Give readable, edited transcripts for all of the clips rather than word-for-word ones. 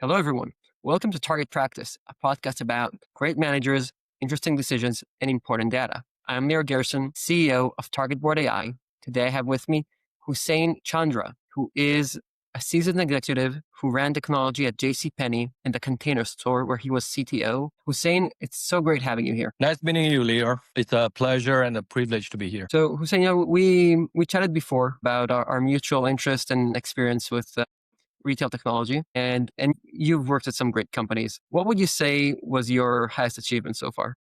Hello, everyone. Welcome to Target Practice, a podcast about great managers, interesting decisions, and important data. I'm Mir Gerson, CEO of Target Board AI. Today, I have with me Husin Chandra, who is a seasoned executive who ran technology at JCPenney and the Container Store where he was CTO. Husin, it's so great having you here. Nice meeting you, Leo. It's a pleasure and a privilege to be here. So, Husin, we chatted before about our mutual interest and experience with retail technology, and you've worked at some great companies. What would you say was your highest achievement so far?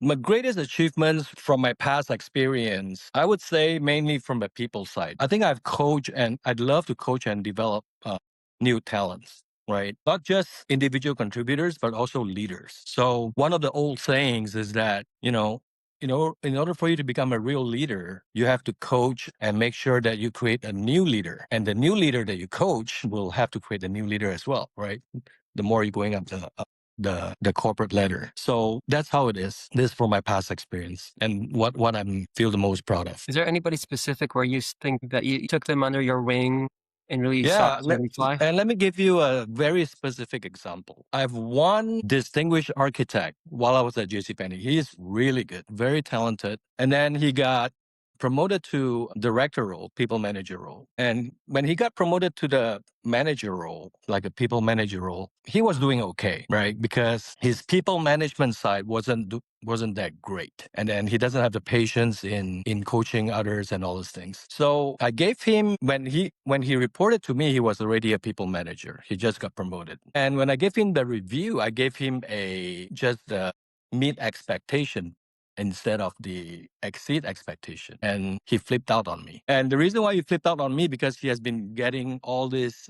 My greatest achievements from my past experience, I would say mainly from the people side. I think I've coached and I'd love to coach and develop new talents, right? Not just individual contributors, but also leaders. So one of the old sayings is that, in order for you to become a real leader, you have to coach and make sure that you create a new leader. And the new leader that you coach will have to create a new leader as well, right? The more you're going up the corporate ladder. So that's how it is. This is from my past experience and what I feel the most proud of. Is there anybody specific where you think that you took them under your wing and really saw Yeah, this really fly? and let me give you a very specific example. I have one distinguished architect while I was at JCPenney. He's really good, very talented. And then he got promoted to director role, people manager role. And when he got promoted to the manager role, like a people manager role, he was doing okay, right? Because his people management side wasn't that great. And then he doesn't have the patience in coaching others and all those things. So I gave him when he reported to me, he was already a people manager. He just got promoted. And when I gave him the review, I gave him just the meet expectation instead of the exceed expectation. And he flipped out on me. And the reason why he flipped out on me because he has been getting all this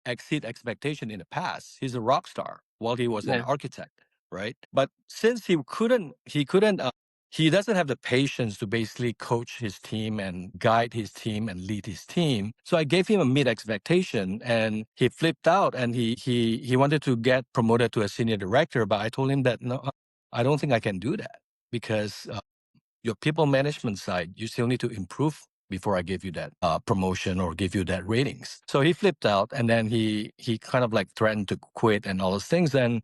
exceed expectation in the past. He's a rock star while he was an Yeah. architect, right? But since he doesn't have the patience to basically coach his team and guide his team and lead his team. So I gave him a mid expectation and he flipped out and he wanted to get promoted to a senior director. But I told him that, no, I don't think I can do that because your people management side, you still need to improve before I give you that promotion or give you that ratings. So he flipped out and then he kind of like threatened to quit and all those things. And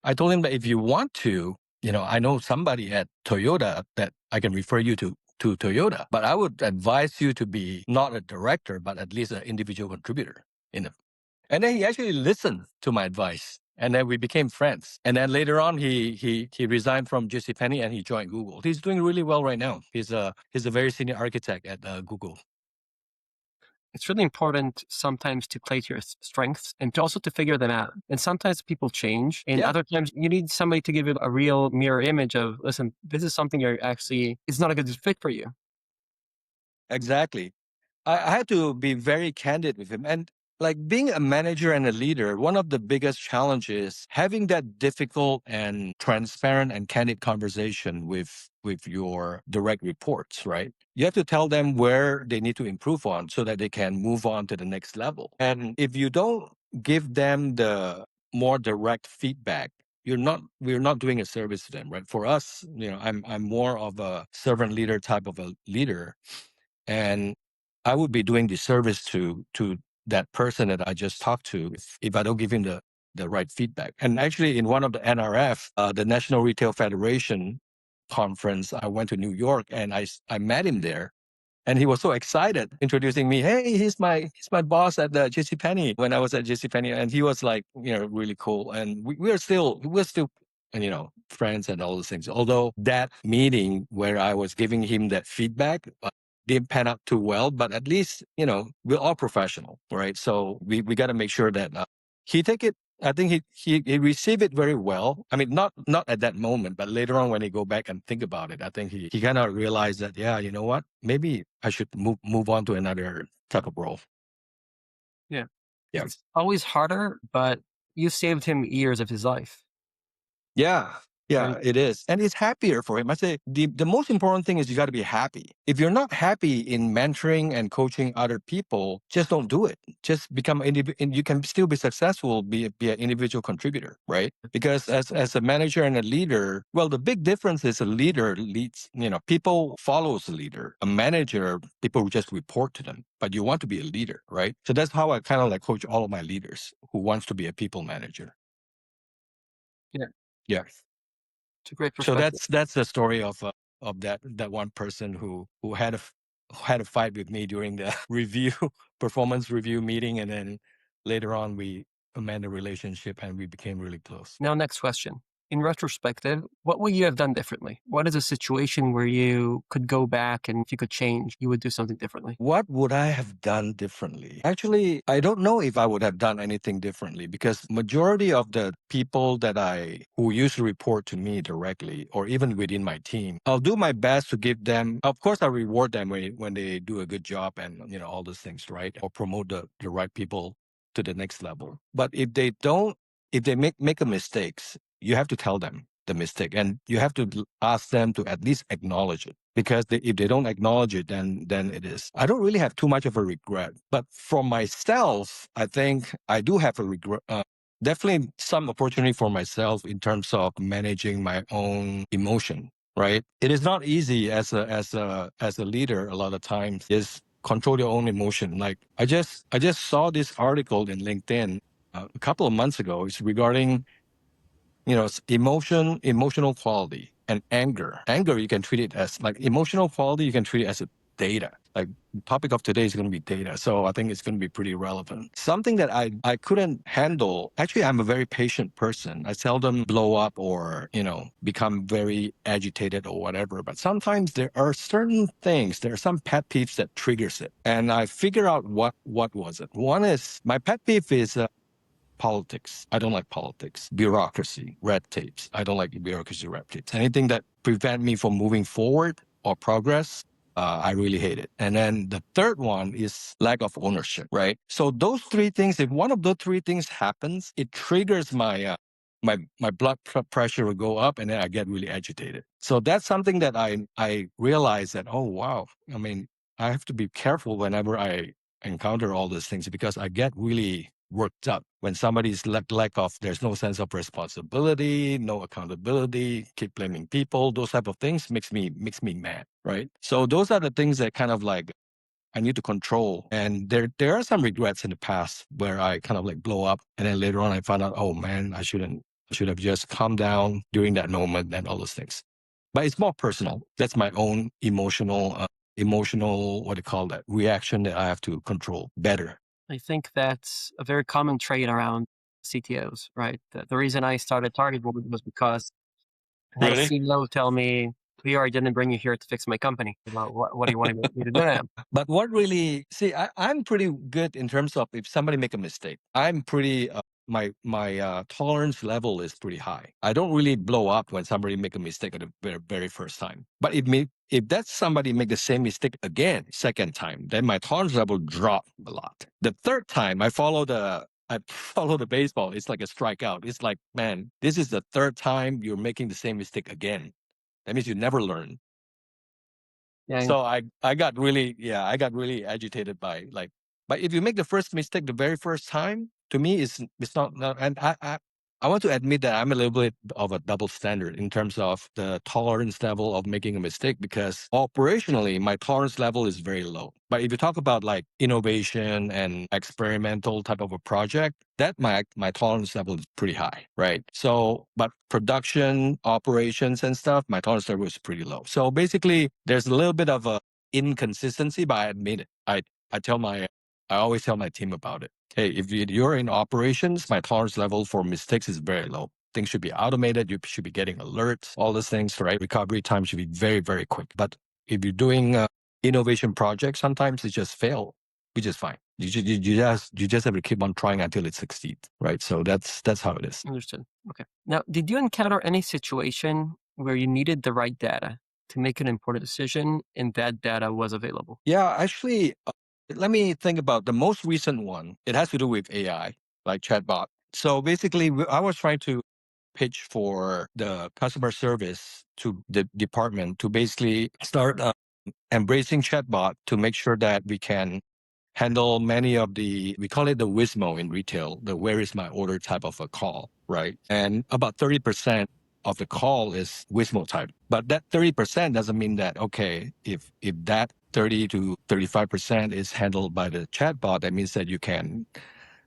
I told him that if you want to, I know somebody at Toyota that I can refer you to Toyota, but I would advise you to be not a director, but at least an individual contributor in it. And then he actually listened to my advice. And then we became friends. And then later on, he resigned from JCPenney and he joined Google. He's doing really well right now. He's a very senior architect at Google. It's really important sometimes to play to your strengths and to also to figure them out. And sometimes people change, and Yeah. other times you need somebody to give you a real mirror image of, listen, this is something you're actually, it's not a good fit for you. Exactly. I had to be very candid with him. And like being a manager and a leader, one of the biggest challenges having that difficult and transparent and candid conversation with your direct reports, right? You have to tell them where they need to improve on so that they can move on to the next level. And if you don't give them the more direct feedback, we're not doing a service to them, right? For us, I'm more of a servant leader type of a leader. And I would be doing disservice to that person that I just talked to if I don't give him the right feedback. And actually, in one of the NRF, the National Retail Federation conference, I went to New York and I met him there. And he was so excited introducing me. Hey, he's my boss at the JCPenney when I was at JCPenney. And he was like, really cool. And we're still, friends and all those things. Although that meeting where I was giving him that feedback, didn't pan out too well, but at least, we're all professional, right? So we got to make sure that he take it. I think he received it very well. I mean, not at that moment, but later on when he go back and think about it, I think he kind of realized that, yeah, you know what? Maybe I should move on to another type of role. Yeah. Yeah. It's always harder, but you saved him years of his life. Yeah. Yeah, Right? it is. And it's happier for him. I say the most important thing is you got to be happy. If you're not happy in mentoring and coaching other people, just don't do it. Just become you can still be successful, be an individual contributor, right? Because as a manager and a leader, well, the big difference is a leader leads, people follows the leader. A manager, people just report to them. But you want to be a leader, right? So that's how I kind of like coach all of my leaders who wants to be a people manager. Yeah. Yeah. It's a great So perspective. that's the story of that one person who had a fight with me during the review performance review meeting, and then later on we amended the relationship and we became really close. Now, next question. In retrospective, what would you have done differently? What is a situation where you could go back and if you could change, you would do something differently? What would I have done differently? Actually, I don't know if I would have done anything differently because majority of the people who used to report to me directly or even within my team, I'll do my best to give them, of course, I reward them when they do a good job and, all those things, right? Or promote the right people to the next level. But if they don't, if they make a mistakes, you have to tell them the mistake and you have to ask them to at least acknowledge it because if they don't acknowledge it, then it is. I don't really have too much of a regret, but for myself, I think I do have a regret. Definitely some opportunity for myself in terms of managing my own emotion. Right, it is not easy as a leader. A lot of times is control your own emotion. Like I just saw this article in LinkedIn a couple of months ago. It's regarding emotional quality and anger. Anger, you can treat it as like emotional quality, you can treat it as a data. Like the topic of today is going to be data. So I think it's going to be pretty relevant. Something that I couldn't handle. Actually, I'm a very patient person. I seldom blow up or, become very agitated or whatever. But sometimes there are certain things, there are some pet peeves that triggers it. And I figure out what was it. One is my pet peeve is politics. I don't like politics. Bureaucracy, red tapes. I don't like bureaucracy, red tapes. Anything that prevent me from moving forward or progress, I really hate it. And then the third one is lack of ownership, right? So those three things, if one of those three things happens, it triggers my blood pressure will go up and then I get really agitated. So that's something that I realize that, oh, wow. I mean, I have to be careful whenever I encounter all these things because I get really worked up when somebody's lack of there's no sense of responsibility, no accountability, keep blaming people, those type of things makes me mad, right? So those are the things that kind of like I need to control. And there are some regrets in the past where I kind of like blow up and then later on I found out, oh man, I should have just calmed down during that moment and all those things. But it's more personal. That's my own emotional, what do you call that, reaction that I have to control better. I think that's a very common trait around CTOs, right? The reason I started Target was because I had a Really? CEO tell me, "Leo, I didn't bring you here to fix my company. Well, what do you want me to do now?" But what really, see, I'm pretty good in terms of if somebody make a mistake, I'm pretty, my tolerance level is pretty high. I don't really blow up when somebody make a mistake at the very first time. But if that somebody make the same mistake again, second time, then my tolerance level drop a lot. The third time I follow the baseball. It's like a strikeout. It's like, man, this is the third time you're making the same mistake again. That means you never learn. Yeah, So I got really agitated by like, but if you make the first mistake the very first time, to me, it's not, and I want to admit that I'm a little bit of a double standard in terms of the tolerance level of making a mistake because operationally my tolerance level is very low. But if you talk about like innovation and experimental type of a project, that my tolerance level is pretty high, right? So, but production operations and stuff, my tolerance level is pretty low. So basically, there's a little bit of a inconsistency, but I admit it. I always tell my team about it. Hey, if you're in operations, my tolerance level for mistakes is very low. Things should be automated. You should be getting alerts, all these things, right? Recovery time should be very, very quick. But if you're doing innovation projects, sometimes it just fail, which is fine. You just have to keep on trying until it succeeds, right? So that's how it is. understood. Okay. Now, did you encounter any situation where you needed the right data to make an important decision and that data was available? Yeah, actually, let me think about the most recent one. It has to do with AI, like chatbot. So basically, I was trying to pitch for the customer service to the department to basically start embracing chatbot to make sure that we can handle many of we call it the WISMO in retail, the where is my order type of a call, right? And about 30% of the call is WISMO type. But that 30% doesn't mean that, okay, if that 30 to 35% is handled by the chatbot, that means that you can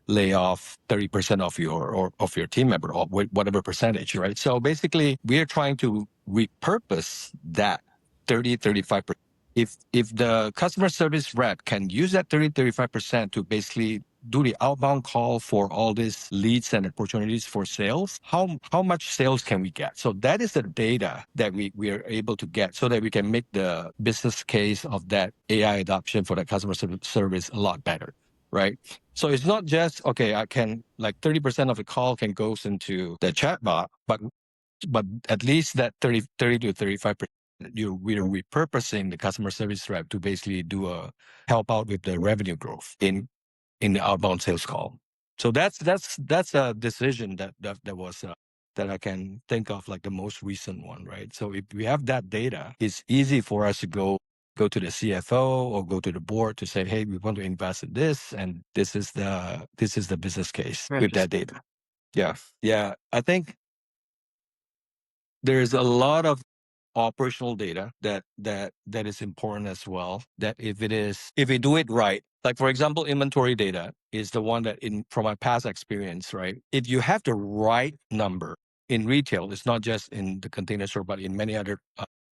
lay off 30% of your team member or whatever percentage, right? So basically, we are trying to repurpose that 35%. If the customer service rep can use that 35% to basically do the outbound call for all these leads and opportunities for sales, how much sales can we get? So that is the data that we are able to get so that we can make the business case of that AI adoption for that customer service a lot better, right? So it's not just, okay, I can, like 30% of the call can goes into the chatbot, but at least that 30 to 35%, we're repurposing the customer service rep to basically help out with the revenue growth in the outbound sales call. So that's a decision that was that I can think of, like the most recent one, right? So if we have that data, it's easy for us to go to the CFO or go to the board to say, hey, we want to invest in this, and this is the business case with that data. Yeah. I think there's a lot of operational data that is important as well. That if we do it right, like for example, inventory data is the one that from my past experience, right? If you have the right number in retail, it's not just in the Container Store, but in many other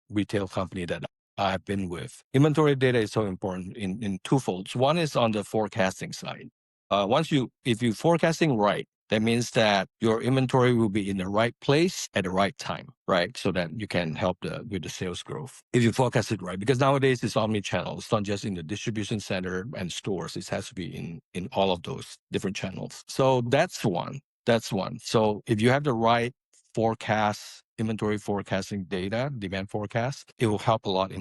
retail company that I've been with. Inventory data is so important in two folds. One is on the forecasting side. If you forecasting right, that means that your inventory will be in the right place at the right time, right? So that you can help with the sales growth. If you forecast it right, because nowadays it's omni-channel. It's not just in the distribution center and stores. It has to be in all of those different channels. So that's one. So if you have the right forecast, inventory forecasting data, demand forecast, it will help a lot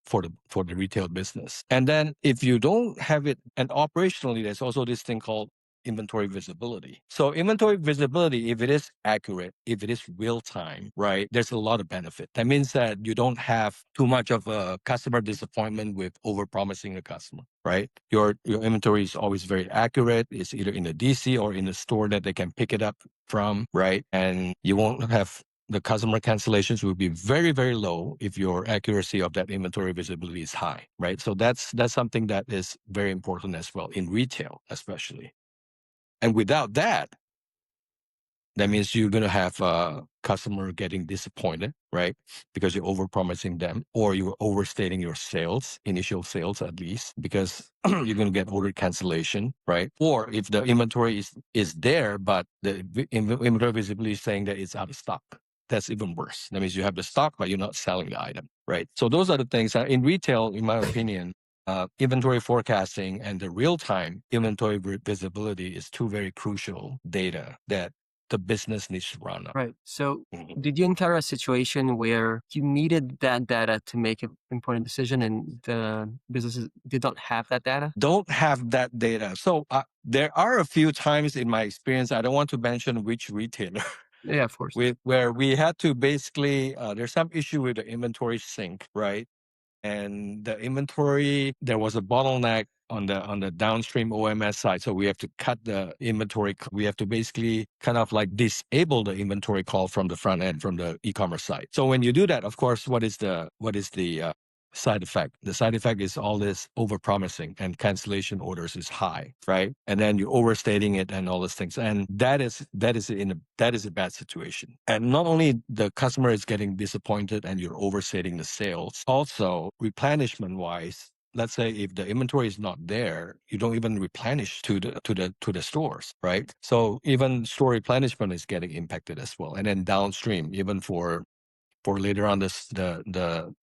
for the retail business. And then if you don't have it, and operationally, there's also this thing called inventory visibility. So inventory visibility, if it is accurate, if it is real time, right, there's a lot of benefit. That means that you don't have too much of a customer disappointment with over promising a customer, right? Your inventory is always very accurate. It's either in the DC or in the store that they can pick it up from, right? And you won't have the customer cancellations will be very, very low if your accuracy of that inventory visibility is high, right? So that's something that is very important as well in retail, especially. And without that means you're going to have a customer getting disappointed, right? Because you're overpromising them, or you're overstating your sales, initial sales at least, because you're going to get order cancellation, right? Or if the inventory is there, but the inventory visibility is saying that it's out of stock. That's even worse. That means you have the stock, but you're not selling the item, right? So those are the things in retail, in my opinion. Inventory forecasting and the real-time inventory visibility is two very crucial data that the business needs to run on. Right. So did you encounter a situation where you needed that data to make an important decision and the businesses did not have that data? Don't have that data. So there are a few times in my experience, I don't want to mention which retailer, Yeah, of course. where we had to basically, there's some issue with the inventory sync, right? And the inventory, there was a bottleneck on the downstream OMS side. So we have to cut the inventory. We have to basically kind of like disable the inventory call from the front end, from the e-commerce side. So when you do that, of course, what is the side effect? The side effect is all this overpromising, and cancellation orders is high, right? And then you're overstating it and all those things. And that is a bad situation. And not only the customer is getting disappointed and you're overstating the sales, also replenishment wise, let's say if the inventory is not there, you don't even replenish to the stores, right? So even store replenishment is getting impacted as well. And then downstream, even for later on the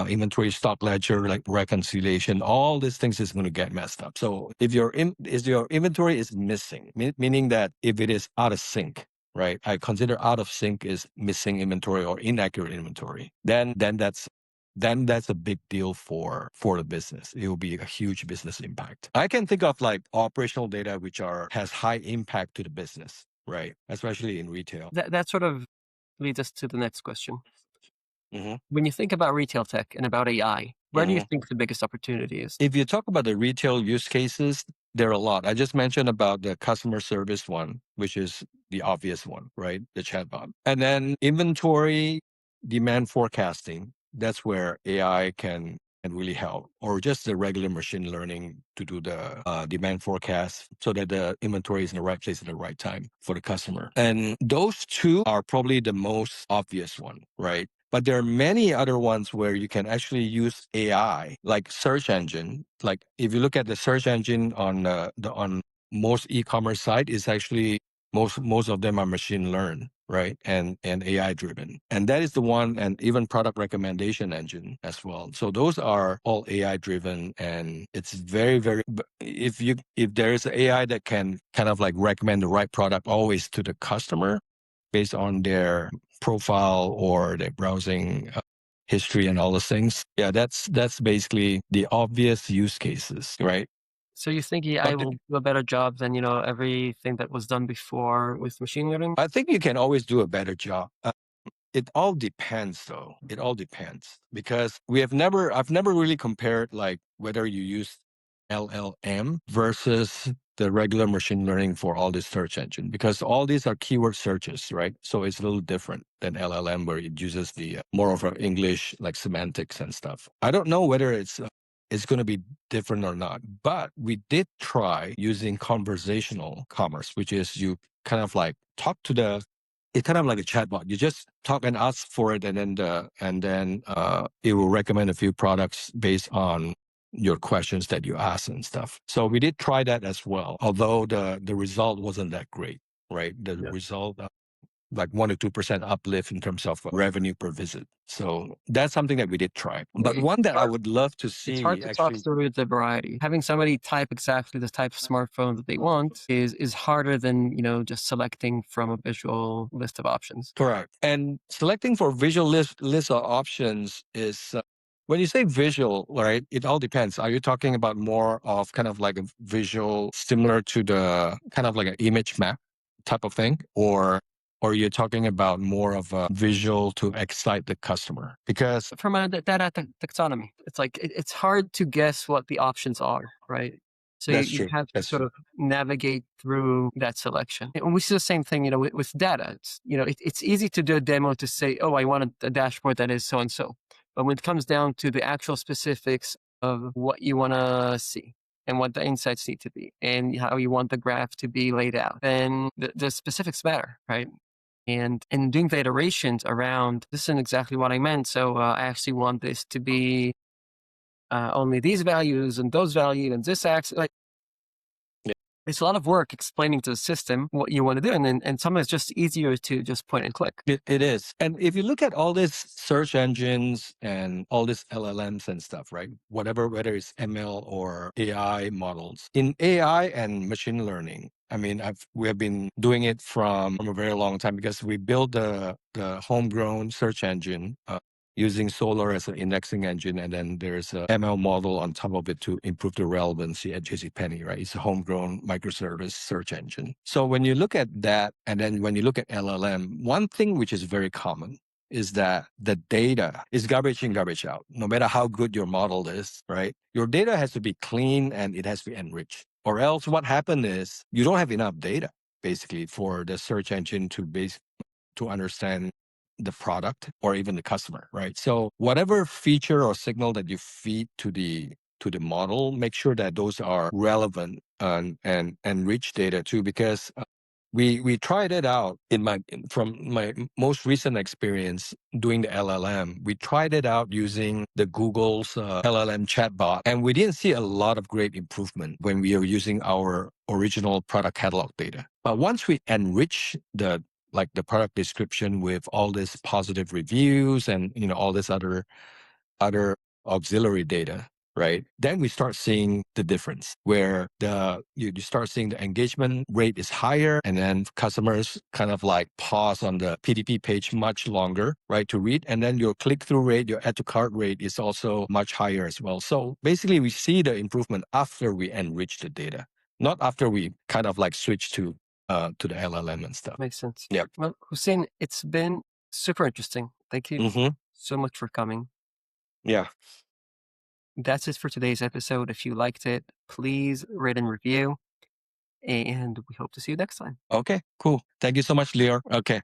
inventory stock ledger, like reconciliation, all these things is going to get messed up. So if your inventory is missing, meaning that if it is out of sync, right? I consider out of sync is missing inventory or inaccurate inventory. Then that's a big deal for the business. It will be a huge business impact. I can think of like operational data which has high impact to the business. right? Especially in retail. That sort of leads us to the next question. hmm When you think about retail tech and about AI, where do you hmm think the biggest opportunity is? If you talk about the retail use cases, there are a lot. I just mentioned about the customer service one, which is the obvious one, right? The chatbot. And then inventory, demand forecasting. That's where AI can really help, or just the regular machine learning to do the demand forecast so that the inventory is in the right place at the right time for the customer. And those two are probably the most obvious one, right? But there are many other ones where you can actually use AI, like search engine. Like if you look at the search engine on on most e-commerce site, is actually most of them are machine learned, right? And AI driven. And that is the one, and even product recommendation engine as well. So those are all AI driven, and it's very if there is AI that can kind of like recommend the right product always to the customer based on their profile or their browsing history and all those things. Yeah, that's basically the obvious use cases, right? So you think AI But will do a better job than, everything that was done before with machine learning? I think you can always do a better job. It all depends, though. It all depends because I've never really compared like whether you use LLM versus the regular machine learning for all this search engine because all these are keyword searches, right? So it's a little different than LLM where it uses the more of our English like semantics and stuff. I don't know whether it's going to be different or not, but we did try using conversational commerce, which is you kind of like talk to the it's kind of like a chatbot. You just talk and ask for it, and then it will recommend a few products based on your questions that you ask and stuff. So we did try that as well, although the result wasn't that great, right? The Yeah. result like 1 to 2% uplift in terms of revenue per visit. So that's something that we did try. But It's one that I hard, would love to it's hard see to talk actually. through the variety. Having somebody type exactly the type of smartphone that they want is harder than, just selecting from a visual list of options. Correct. And selecting for visual list of options is when you say visual, right? It all depends. Are you talking about more of kind of like a visual similar to the kind of like an image map type of thing, or you're talking about more of a visual to excite the customer? Because From a data taxonomy, it's like it's hard to guess what the options are, right? So you, that's you true. have to That's sort true. of navigate through that selection. And we see the same thing, with data. It's easy to do a demo to say, oh, I want a dashboard that is so and so. But when it comes down to the actual specifics of what you want to see and what the insights need to be and how you want the graph to be laid out, then the specifics matter, right? And doing the iterations around this isn't exactly what I meant. So I actually want this to be only these values and those values and this axis. Like it's a lot of work explaining to the system what you want to do, and sometimes it's just easier to just point and click. It is. And if you look at all these search engines and all these LLMs and stuff, right? Whether it's ML or AI models. In AI and machine learning, I mean, we have been doing it from a very long time because we built the homegrown search engine using Solar as an indexing engine, and then there's a ML model on top of it to improve the relevancy at JCPenney, right? It's a homegrown microservice search engine. So when you look at that, and then when you look at LLM, one thing which is very common is that the data is garbage in, garbage out. No matter how good your model is, right? Your data has to be clean and it has to be enriched. Or else what happened is you don't have enough data basically for the search engine to understand the product or even the customer, right? So whatever feature or signal that you feed to the model, make sure that those are relevant and rich data too, because we tried it out from my most recent experience doing the LLM. We tried it out using the Google's LLM chatbot, and we didn't see a lot of great improvement when we are using our original product catalog data. But once we enrich the product description with all this positive reviews and all this other auxiliary data, right? Then we start seeing the difference where you start seeing the engagement rate is higher, and then customers kind of like pause on the PDP page much longer, right, to read. And then your click-through rate, your add to cart rate is also much higher as well. So basically we see the improvement after we enrich the data, not after we kind of like switch to to the LLM and stuff. Makes sense. Yeah. Well, Hussein, it's been super interesting. Thank you Hmm. so much for coming. Yeah. That's it for today's episode. If you liked it, please rate and review. And we hope to see you next time. Okay, cool. Thank you so much, Leo. Okay.